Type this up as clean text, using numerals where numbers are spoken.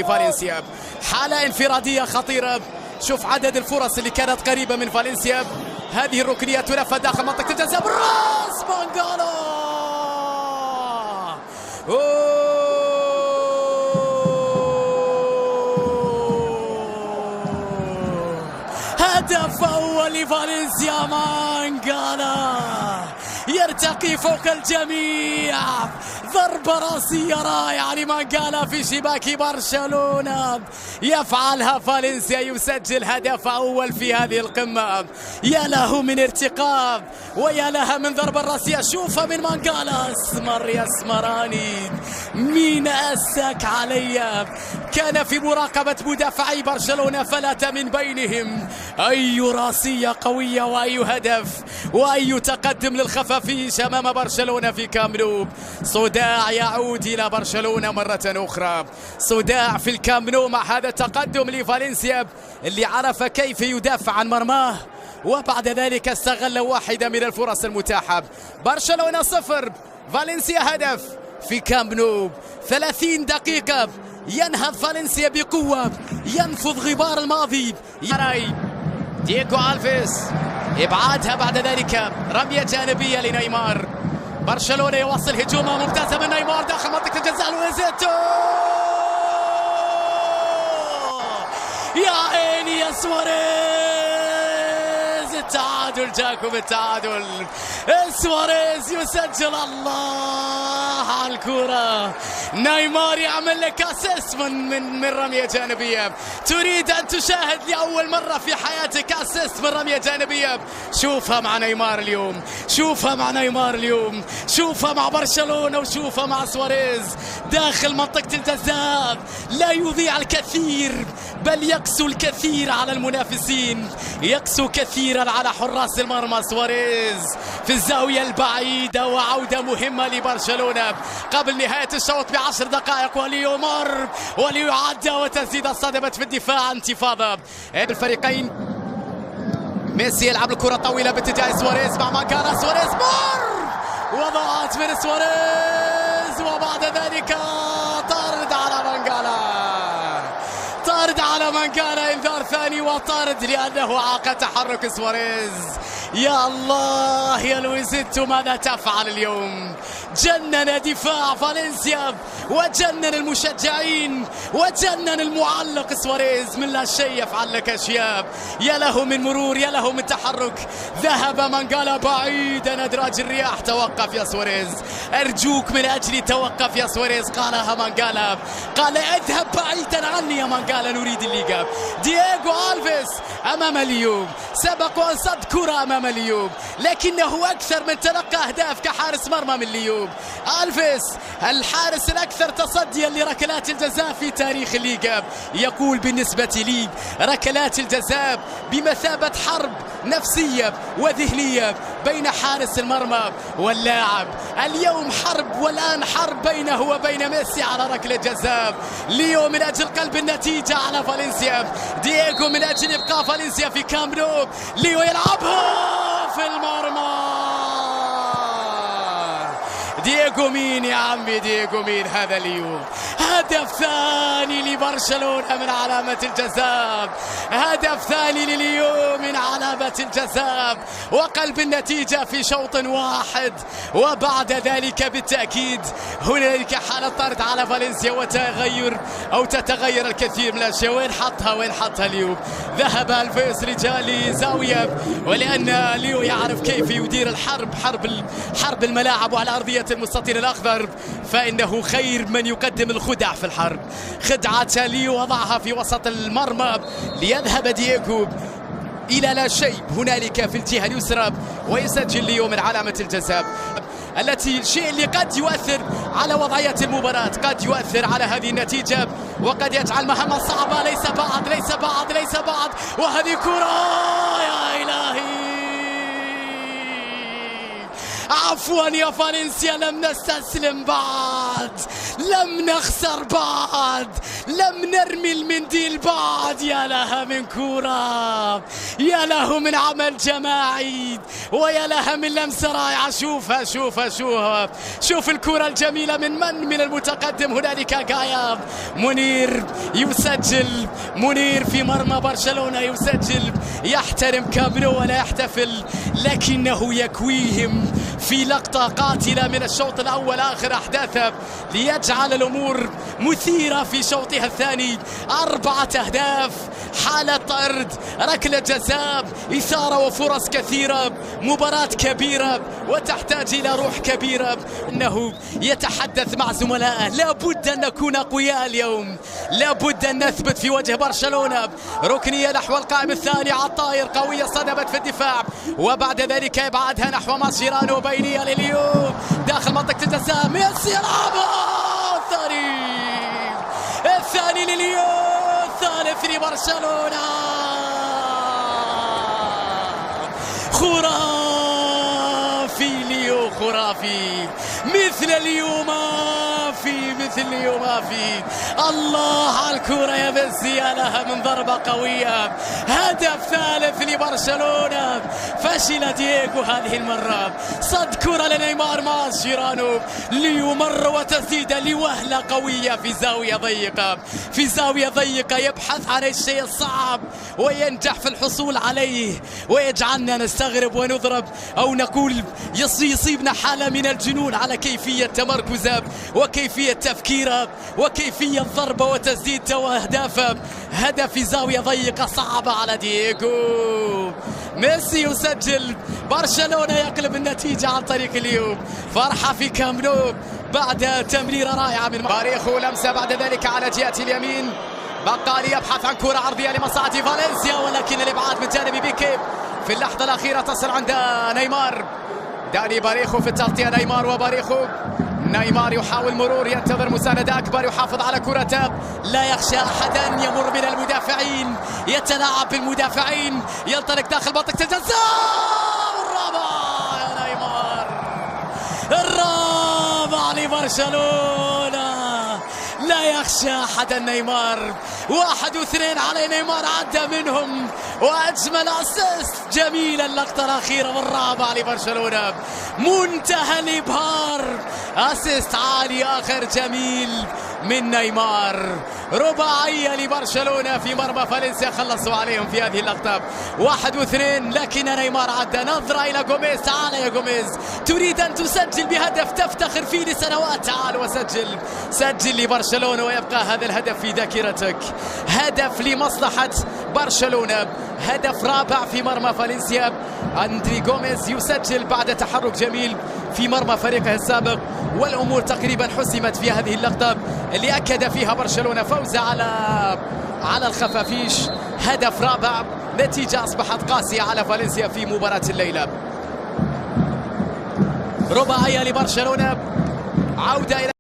فالنسيا حالة انفرادية خطيرة. شوف عدد الفرص اللي كانت قريبة من فالنسيا. هذه الركنية تنفذ داخل منطقة الجزاء بالراس مانغالا. هدف أول لفالنسيا. مانغالا يرتقي فوق الجميع. ضربة راسية رائعة لمانغالا في شباك برشلونة. يفعلها فالنسيا، يسجل هدف أول في هذه القمة. يا له من ارتقاء ويا لها من ضربة راسية. شوفها من مانغالا. اسمر يا اسمراني، مين أسك علي؟ كان في مراقبة مدافعي برشلونة فلت من بينهم. أي راسية قوية وأي هدف وأي تقدم للخفافيش أمام برشلونة في كامب نو. صداع يعود إلى برشلونة مرة أخرى. صداع في الكامب نو مع هذا التقدم لفالنسيا اللي عرف كيف يدافع عن مرماه وبعد ذلك استغل واحدة من الفرص المتاحة. برشلونة 0 فالنسيا هدف في كامب نو. 30 دقيقة ينهض فالنسيا بقوة، ينفض غبار الماضي. دييغو ألفيس إبعادها بعد ذلك رمية جانبية لنيمار. برشلونة يواصل هجومه ممتازة من نيمار داخل منطقة الجزاء. لويزيتو يا عيني يا سواريز. التعادل جاكم بالتعادل. سواريز يسجل. الله على الكرة. نيمار يعمل لك اسيست من رمية جانبية. تريد ان تشاهد لاول مرة في حياتك اسيست من رمية جانبية. شوفها مع نيمار اليوم، شوفها مع نيمار اليوم، شوفها مع برشلونة وشوفها مع سواريز داخل منطقة الجزاء. لا يضيع الكثير بل يقسو الكثير على المنافسين، يقسو كثيرا على حراس المرمى. سواريز في الزاوية البعيدة وعودة مهمة لبرشلونة قبل نهاية الشوط ب10 دقائق. وليمر وليعدى وتسديدة صدمت في الدفاع. انتفاضة الفريقين. ميسي يلعب الكرة طويلة باتجاه سواريز مع مانغالا. سواريز مر وضاعت من سواريز وبعد ذلك طارد على مانغالا. طارد على مانغالا، انذار ثاني وطارد لأنه عاق تحرك سواريز. يا الله يا لويزيتو، ماذا تفعل اليوم؟ جنن دفاع فالنسيا وجنن المشجعين وجنن المعلق. سواريز من لا شيء يفعل لك أشياء. يا له من مرور، يا له من تحرك. ذهب مانغالا بعيدا أدراج الرياح. توقف يا سواريز، أرجوك من أجلي توقف يا سواريز. قالها مانغالا، قال اذهب بعيدا عني يا مانغالا، نريد الليغا. دييغو ألفيس أمام ليو، سبق وأن صد كرة أمام ليو لكنه أكثر من تلقى أهداف كحارس مرمى من ليو. ألفيس الحارس الأكثر تصديا لركلات الجزاء في تاريخ الليغا. يقول بالنسبة لي ركلات الجزاء بمثابة حرب نفسية وذهنية بين حارس المرمى واللاعب. اليوم حرب والآن حرب بينه وبين ميسي على ركلة جزاء. ليو من أجل قلب النتيجة على فالنسيا، دييغو من أجل إبقاء فالنسيا في كامب نو. ليو يلعبها في المرمى. دييغو مين يا عمي؟ دييغو مين؟ هذا ليو. هدف ثاني لبرشلونة من علامة الجزاء. هدف ثاني لليو من علامة الجزاء وقلب النتيجة في شوط واحد. وبعد ذلك بالتأكيد هنالك حالة طرد على فالنسيا وتغير أو تتغير الكثير من الأشياء. وين حطها ليو؟ ذهب الفيس رجال زاوية، ولأن ليو يعرف كيف يدير الحرب، حرب الملاعب وعلى أرضية المستطيل الأخضر، فإنه خير من يقدم الخدع في الحرب. خدعة ليو وضعها في وسط المرمى ليذهب دييغو إلى لا شيء هنالك في الجهة اليسرى ويسجل ليو من علامة الجزاء. الشيء اللي قد يؤثر على وضعية المباراة، قد يؤثر على هذه النتيجة وقد يجعل مهمة صعبة. ليس بعد وهذه كرة يا إلهي. عفوا يا فالنسيا، لم نستسلم بعد، لم نخسر بعد، لم نرمي المنديل بعد. يا لها من كورة، يا له من عمل جماعي، ويا لها من لمسة رائعة. شوفها شوفها شوفها، شوف الكرة الجميلة من المتقدم هنالك غايا. منير يسجل، منير في مرمى برشلونة يسجل. يحترم كامب نو ولا يحتفل، لكنه يكويهم في لقطة قاتلة من الشوط الأول آخر أحداثه ليجعل الأمور مثيرة في شوطها الثاني. 4 أهداف، حالة طرد، ركلة جزاء، إثارة وفرص كثيرة. مباراة كبيرة وتحتاج إلى روح كبيرة. إنه يتحدث مع زملائه، لابد أن نكون أقوياء اليوم، لابد أن نثبت في وجه برشلونة. ركنية نحو القائم الثاني على الطائر، قوية صدمت في الدفاع، وبعد ذلك إبعادها نحو ماسيرانو. بينية لليو داخل منطقة الجزاء، ميسي يلعبها. الثاني لليو، الثالث لبرشلونة. خرافي ليو، خرافي، مثل اليوم في، مثل اليوم في. الله على الكرة يا ميسي، يا لها من ضربة قوية. هدف ثالث لبرشلونة. فشل دييغو هذه المرة، صد كرة لنيمار ماسيرانو، ليو مرة وتسديدة لوهلة قوية في زاوية ضيقة، في زاوية ضيقة. يبحث عن الشيء الصعب وينجح في الحصول عليه، ويجعلنا نستغرب ونضرب، أو نقول يصيبنا حالة من الجنون على كيفية تمركزه وكيفية تفكيره وكيفية ضربة وتسديدته وأهدافه. هدف في زاوية ضيقة صعبة على دييغو. ميسي يسجل، برشلونة يقلب النتيجة عن طريق اليوم. فرحة في كامب نو بعد تمريرة رائعة من باريخو. لمسة بعد ذلك على جهة اليمين، بقى يبحث عن كرة عرضية لمصلحة فالنسيا، ولكن الإبعاد من جانب بيكي. في اللحظة الأخيرة تصل عند نيمار. داني باريخو في التغطية، نيمار وباريخو. نيمار يحاول مرور، ينتظر مساندة أكبر، يحافظ على كرته، لا يخشى أحدا، يمر من المدافعين، يتلاعب بالمدافعين، ينطلق داخل منطقة الجزاء. الرابع يا نيمار، الرابع لبرشلونة، لا يخشى أحدا نيمار. 1 و2 على نيمار، عدى منهم وأجمل أسيست. جميلة اللقطة الأخيرة والرابع لبرشلونة، منتهى الإبهار. أسيست عالي آخر جميل من نيمار. رباعية لبرشلونة في مرمى فالنسيا، خلصوا عليهم في هذه اللقطة. 1 و2، لكن نيمار عدى. نظرة إلى غوميز، تعال يا غوميز، تريد أن تسجل بهدف تفتخر فيه لسنوات، تعال وسجل، سجل لبرشلونة ويبقى هذا الهدف في ذاكرتك. هدف لمصلحة برشلونة، هدف رابع في مرمى فالنسيا. أندري غوميز يسجل بعد تحرك جميل في مرمى فريقه السابق، والأمور تقريبا حسمت في هذه اللقطة اللي أكد فيها برشلونة فوز على الخفافيش. هدف رابع، نتيجة أصبحت قاسية على فالنسيا في مباراة الليلة. رباعية لبرشلونة، عودة إلى